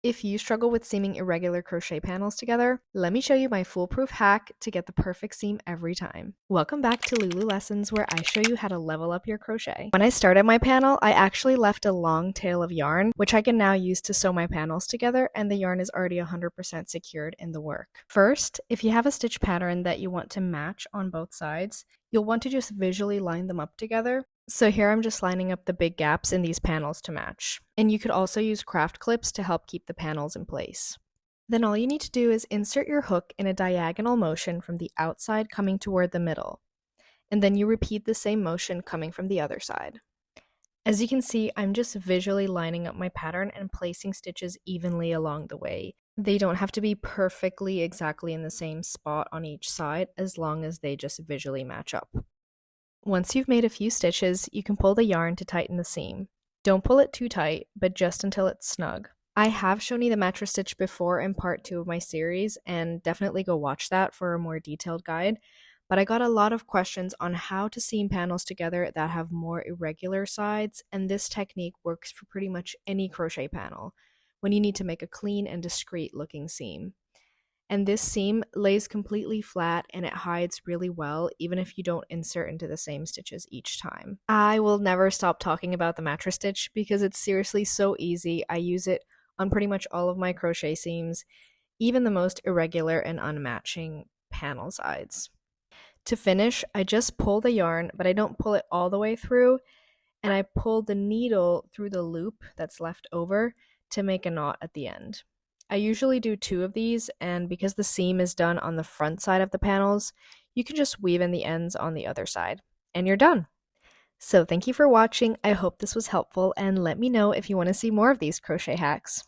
If you struggle with seaming irregular crochet panels together, let me show you my foolproof hack to get the perfect seam every time. Welcome back to Lulu Lessons, where I show you how to level up your crochet. When I started my panel, I actually left a long tail of yarn, which I can now use to sew my panels together, and the yarn is already 100% secured in the work. First, if you have a stitch pattern that you want to match on both sides, you'll want to just visually line them up together. So here I'm just lining up the big gaps in these panels to match. And you could also use craft clips to help keep the panels in place. Then all you need to do is insert your hook in a diagonal motion from the outside coming toward the middle. And then you repeat the same motion coming from the other side. As you can see, I'm just visually lining up my pattern and placing stitches evenly along the way. They don't have to be perfectly exactly in the same spot on each side, as long as they just visually match up. Once you've made a few stitches, you can pull the yarn to tighten the seam. Don't pull it too tight, but just until it's snug. I have shown you the mattress stitch before in part 2 of my series, and definitely go watch that for a more detailed guide, but I got a lot of questions on how to seam panels together that have more irregular sides, and this technique works for pretty much any crochet panel, when you need to make a clean and discreet looking seam. And this seam lays completely flat and it hides really well even if you don't insert into the same stitches each time. I will never stop talking about the mattress stitch because it's seriously so easy. I use it on pretty much all of my crochet seams, even the most irregular and unmatching panel sides. To finish, I just pull the yarn, but I don't pull it all the way through, and I pull the needle through the loop that's left over to make a knot at the end. I usually do 2 of these, and because the seam is done on the front side of the panels, you can just weave in the ends on the other side, and you're done. So thank you for watching. I hope this was helpful, and let me know if you want to see more of these crochet hacks.